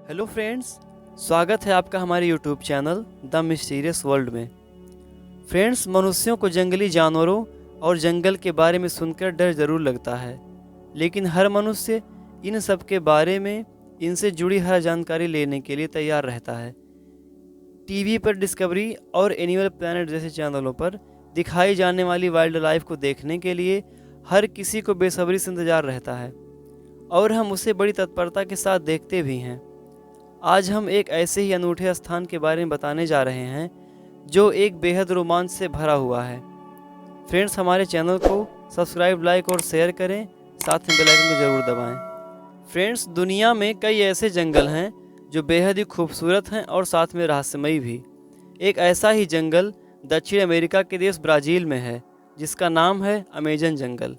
Hello friends, स्वागत है आपका हमारे YouTube channel the mysterious world में। फ्रेंड्स, मनुष्यों को जंगली जानवरों और जंगल के बारे में सुनकर डर ज़रूर लगता है, लेकिन हर मनुष्य इन सब के बारे में इनसे जुड़ी हर जानकारी लेने के लिए तैयार रहता है। टीवी पर डिस्कवरी और एनिमल प्लैनेट जैसे चैनलों पर दिखाई जाने वाली वाइल्ड लाइफ को देखने के लिए हर किसी को बेसब्री से इंतजार रहता है और हम उसे बड़ी तत्परता के साथ देखते भी हैं। आज हम एक ऐसे ही अनूठे स्थान के बारे में बताने जा रहे हैं जो एक बेहद रोमांच से भरा हुआ है। फ्रेंड्स, हमारे चैनल को सब्सक्राइब, लाइक और शेयर करें, साथ में बेल आइकन को ज़रूर दबाएं। फ्रेंड्स, दुनिया में कई ऐसे जंगल हैं जो बेहद ही खूबसूरत हैं और साथ में रहस्यमयी भी। एक ऐसा ही जंगल दक्षिण अमेरिका के देश ब्राज़ील में है, जिसका नाम है अमेजन जंगल,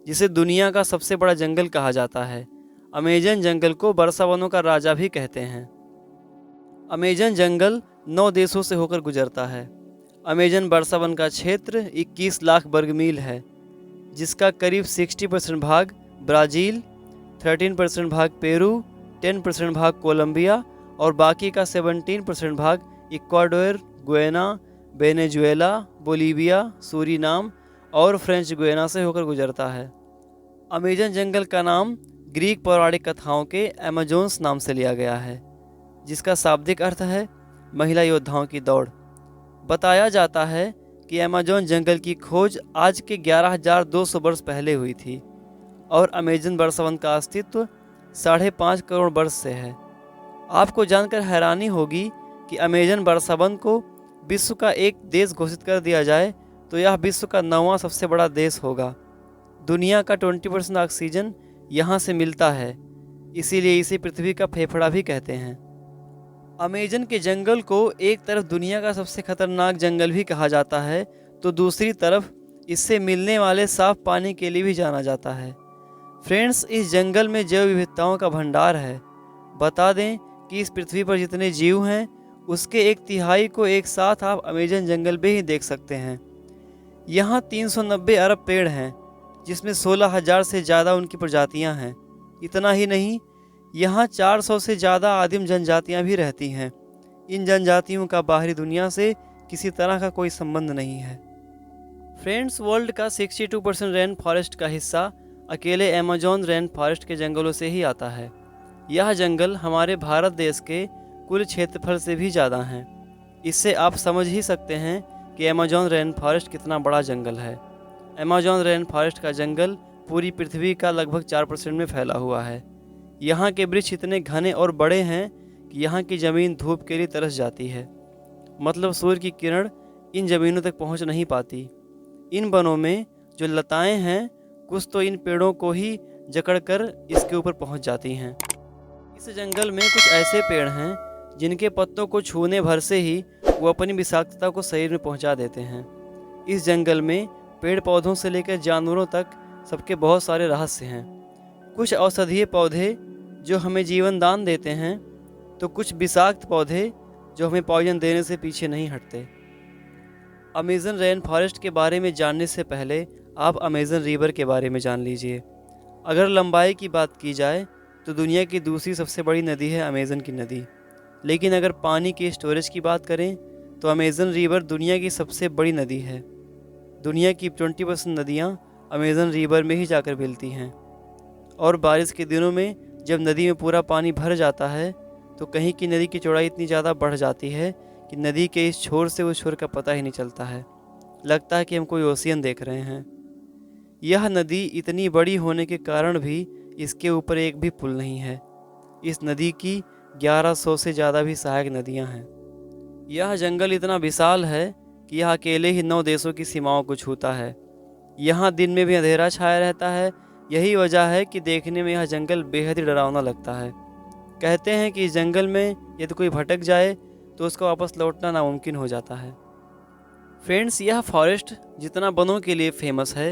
जिसे दुनिया का सबसे बड़ा जंगल कहा जाता है। अमेजन जंगल को वर्षावनों का राजा भी कहते हैं। अमेजन जंगल 9 देशों से होकर गुजरता है। अमेजन वर्षावन का क्षेत्र 21 लाख वर्ग मील है, जिसका करीब 60% भाग ब्राज़ील, 13% भाग पेरू, 10% भाग कोलंबिया और बाकी का 17% भाग Ecuador, Guyana, Venezuela, Bolivia, Suriname और फ्रेंच गुयाना से होकर गुजरता है। अमेजन जंगल का नाम ग्रीक पौराणिक कथाओं के अमेजोन्स नाम से लिया गया है, जिसका शाब्दिक अर्थ है महिला योद्धाओं की दौड़। बताया जाता है कि अमेजोन जंगल की खोज आज के 11,200 वर्ष पहले हुई थी और अमेजन वर्षावन का अस्तित्व 5.5 करोड़ वर्ष से है। आपको जानकर हैरानी होगी कि अमेजन वर्षावन को विश्व का एक देश घोषित कर दिया जाए तो यह विश्व का 9वां सबसे बड़ा देश होगा। दुनिया का 20% ऑक्सीजन यहाँ से मिलता है, इसीलिए इसे पृथ्वी का फेफड़ा भी कहते हैं। अमेजन के जंगल को एक तरफ दुनिया का सबसे खतरनाक जंगल भी कहा जाता है, तो दूसरी तरफ इससे मिलने वाले साफ पानी के लिए भी जाना जाता है। फ्रेंड्स, इस जंगल में जैव विविधताओं का भंडार है। बता दें कि इस पृथ्वी पर जितने जीव हैं उसके 1/3 को एक साथ आप अमेजन जंगल में ही देख सकते हैं। यहाँ 390 अरब पेड़ हैं, जिसमें 16,000 से ज़्यादा उनकी प्रजातियां हैं। इतना ही नहीं, यहाँ 400 से ज़्यादा आदिम जनजातियां भी रहती हैं। इन जनजातियों का बाहरी दुनिया से किसी तरह का कोई संबंध नहीं है। फ्रेंड्स, वर्ल्ड का 62% रेन फॉरेस्ट का हिस्सा अकेले अमेजोन रेन फॉरेस्ट के जंगलों से ही आता है। यह जंगल हमारे भारत देश के कुल क्षेत्रफल से भी ज़्यादा हैं। इससे आप समझ ही सकते हैं कि अमेजोन रेन फॉरेस्ट कितना बड़ा जंगल है। अमेजोन रेन फॉरेस्ट का जंगल पूरी पृथ्वी का लगभग 4% में फैला हुआ है। यहाँ के वृक्ष इतने घने और बड़े हैं कि यहाँ की ज़मीन धूप के लिए तरस जाती है। मतलब सूर्य की किरण इन ज़मीनों तक पहुँच नहीं पाती। इन वनों में जो लताएं हैं, कुछ तो इन पेड़ों को ही जकड़कर इसके ऊपर पहुँच जाती हैं। इस जंगल में कुछ ऐसे पेड़ हैं जिनके पत्तों को छूने भर से ही वो अपनी विषाक्तता को शरीर में पहुँचा देते हैं। इस जंगल में पेड़ पौधों से लेकर जानवरों तक सबके बहुत सारे रहस्य हैं। कुछ औषधीय पौधे जो हमें जीवन दान देते हैं, तो कुछ विषाक्त पौधे जो हमें पॉइजन देने से पीछे नहीं हटते। अमेजन रेन फॉरेस्ट के बारे में जानने से पहले आप अमेजन रिवर के बारे में जान लीजिए। अगर लंबाई की बात की जाए तो दुनिया की दूसरी सबसे बड़ी नदी है अमेजन की नदी, लेकिन अगर पानी के स्टोरेज की बात करें तो अमेजन रिवर दुनिया की सबसे बड़ी नदी है। दुनिया की 20% नदियाँ अमेजन रिवर में ही जाकर मिलती हैं और बारिश के दिनों में जब नदी में पूरा पानी भर जाता है तो कहीं की नदी की चौड़ाई इतनी ज़्यादा बढ़ जाती है कि नदी के इस छोर से उस छोर का पता ही नहीं चलता है। लगता है कि हम कोई ओशियन देख रहे हैं। यह नदी इतनी बड़ी होने के कारण भी इसके ऊपर एक भी पुल नहीं है। इस नदी की 1100 से ज़्यादा भी सहायक नदियाँ हैं। यह जंगल इतना विशाल है कि यह अकेले ही 9 देशों की सीमाओं को छूता है। यहाँ दिन में भी अंधेरा छाया रहता है। यही वजह है कि देखने में यह जंगल बेहद ही डरावना लगता है। कहते हैं कि इस जंगल में यदि कोई भटक जाए तो उसको वापस लौटना नामुमकिन हो जाता है। फ्रेंड्स, यह फॉरेस्ट जितना वनों के लिए फेमस है,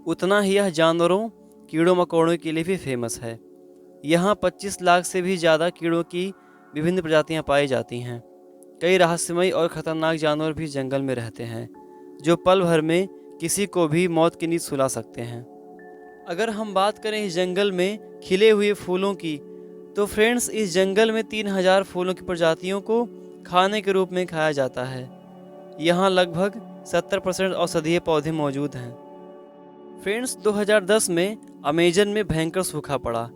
उतना ही यह जानवरों, कीड़ों मकोड़ों के लिए भी फेमस है। यहाँ 25 लाख से भी ज़्यादा कीड़ों की विभिन्न प्रजातियाँ पाई जाती हैं। कई रहस्यमयी और ख़तरनाक जानवर भी जंगल में रहते हैं, जो पल भर में किसी को भी मौत की नींद सुला सकते हैं। अगर हम बात करें इस जंगल में खिले हुए फूलों की, तो फ्रेंड्स, इस जंगल में 3000 फूलों की प्रजातियों को खाने के रूप में खाया जाता है। यहाँ लगभग 70% औषधीय पौधे मौजूद हैं। फ्रेंड्स, 2010 में अमेजन में भयंकर सूखा पड़ा,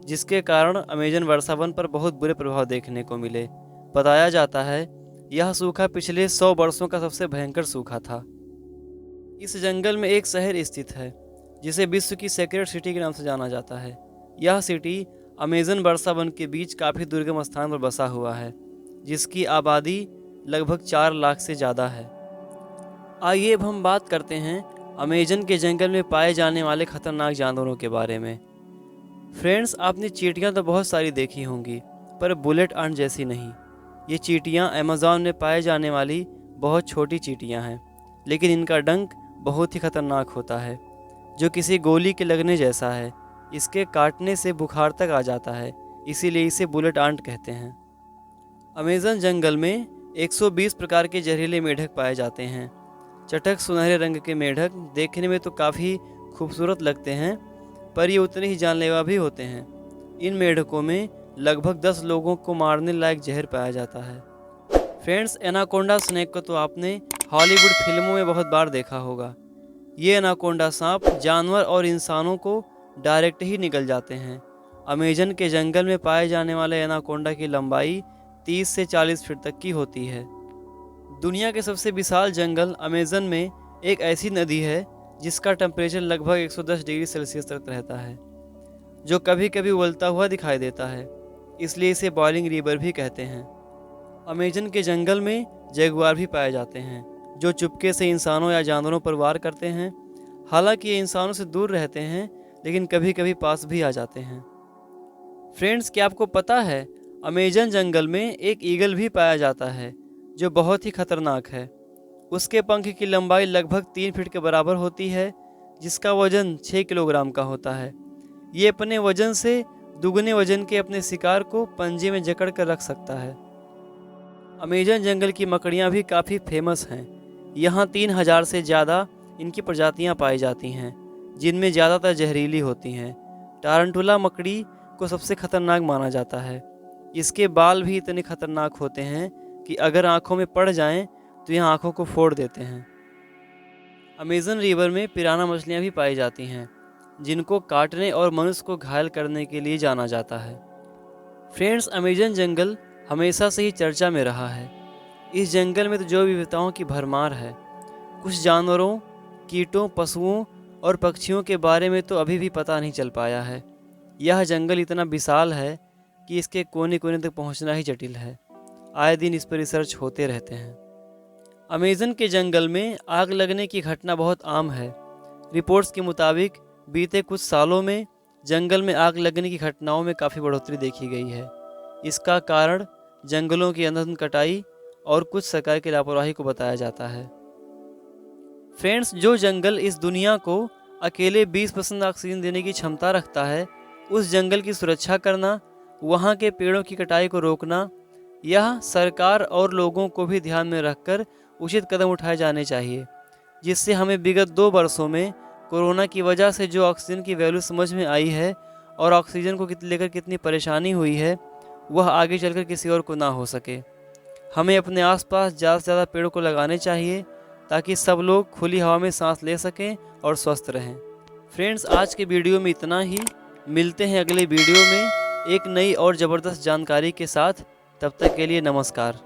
जिसके कारण अमेजन वर्षा वन पर बहुत बुरे प्रभाव देखने को मिले। बताया जाता है यह सूखा पिछले 100 वर्षों का सबसे भयंकर सूखा था। इस जंगल में एक शहर स्थित है जिसे विश्व की सेक्रेट सिटी के नाम से जाना जाता है। यह सिटी अमेजन वर्षा वन के बीच काफ़ी दुर्गम स्थान पर बसा हुआ है, जिसकी आबादी लगभग 4 लाख से ज़्यादा है। आइए अब हम बात करते हैं अमेजन के जंगल में पाए जाने वाले खतरनाक जानवरों के बारे में। फ्रेंड्स, आपने चींटियां तो बहुत सारी देखी होंगी, पर बुलेट आंट जैसी नहीं। ये चींटियां अमेज़न में पाए जाने वाली बहुत छोटी चींटियां हैं, लेकिन इनका डंक बहुत ही खतरनाक होता है, जो किसी गोली के लगने जैसा है। इसके काटने से बुखार तक आ जाता है, इसीलिए इसे बुलेट आंट कहते हैं। अमेजन जंगल में 120 प्रकार के जहरीले मेढक पाए जाते हैं। चटक सुनहरे रंग के मेढक देखने में तो काफ़ी खूबसूरत लगते हैं, पर ये उतने ही जानलेवा भी होते हैं। इन मेढकों में लगभग 10 लोगों को मारने लायक जहर पाया जाता है। फ्रेंड्स, एनाकोंडा स्नेक को तो आपने हॉलीवुड फिल्मों में बहुत बार देखा होगा। ये एनाकोंडा सांप जानवर और इंसानों को डायरेक्ट ही निगल जाते हैं। अमेजन के जंगल में पाए जाने वाले एनाकोंडा की लंबाई 30 से 40 फीट तक की होती है। दुनिया के सबसे विशाल जंगल अमेजन में एक ऐसी नदी है जिसका टेम्परेचर लगभग 110 डिग्री सेल्सियस तक रहता है, जो कभी कभी उबलता हुआ दिखाई देता है, इसलिए इसे बॉइलिंग रिवर भी कहते हैं। अमेजन के जंगल में जगुआर भी पाए जाते हैं, जो चुपके से इंसानों या जानवरों पर वार करते हैं। हालांकि ये इंसानों से दूर रहते हैं, लेकिन कभी कभी पास भी आ जाते हैं। फ्रेंड्स, क्या आपको पता है अमेजन जंगल में एक ईगल भी पाया जाता है, जो बहुत ही खतरनाक है। उसके पंख की लंबाई लगभग 3 फीट के बराबर होती है, जिसका वजन 6 किलोग्राम का होता है। ये अपने वजन से दुगने वजन के अपने शिकार को पंजे में जकड़ कर रख सकता है। अमेजन जंगल की मकड़ियाँ भी काफ़ी फेमस हैं। यहाँ 3000 से ज़्यादा इनकी प्रजातियाँ पाई जाती हैं, जिनमें ज़्यादातर जहरीली होती हैं। टारंटुला मकड़ी को सबसे खतरनाक माना जाता है। इसके बाल भी इतने खतरनाक होते हैं कि अगर आँखों में पड़ जाएं तो यह आँखों को फोड़ देते हैं। अमेजन रिवर में पिराना मछलियाँ भी पाई जाती हैं, जिनको काटने और मनुष्य को घायल करने के लिए जाना जाता है। फ्रेंड्स, अमेजन जंगल हमेशा से ही चर्चा में रहा है। इस जंगल में तो जो विविधताओं की भरमार है। कुछ जानवरों, कीटों, पशुओं और पक्षियों के बारे में तो अभी भी पता नहीं चल पाया है। यह जंगल इतना विशाल है कि इसके कोने कोने तक पहुंचना ही जटिल है। आए दिन इस पर रिसर्च होते रहते हैं। अमेजन के जंगल में आग लगने की घटना बहुत आम है। रिपोर्ट्स के मुताबिक बीते कुछ सालों में जंगल में आग लगने की घटनाओं में काफ़ी बढ़ोतरी देखी गई है। इसका कारण जंगलों की अंधाधुंध कटाई और कुछ सरकार की लापरवाही को बताया जाता है। फ्रेंड्स, जो जंगल इस दुनिया को अकेले 20% ऑक्सीजन देने की क्षमता रखता है, उस जंगल की सुरक्षा करना, वहाँ के पेड़ों की कटाई को रोकना, यह सरकार और लोगों को भी ध्यान में रखकर उचित कदम उठाए जाने चाहिए, जिससे हमें विगत 2 वर्षों में कोरोना की वजह से जो ऑक्सीजन की वैल्यू समझ में आई है और ऑक्सीजन को लेकर कितनी परेशानी हुई है, वह आगे चलकर किसी और को ना हो सके। हमें अपने आसपास ज़्यादा से ज़्यादा पेड़ों को लगाने चाहिए, ताकि सब लोग खुली हवा में सांस ले सकें और स्वस्थ रहें। फ्रेंड्स, आज के वीडियो में इतना ही। मिलते हैं अगले वीडियो में एक नई और ज़बरदस्त जानकारी के साथ। तब तक के लिए नमस्कार।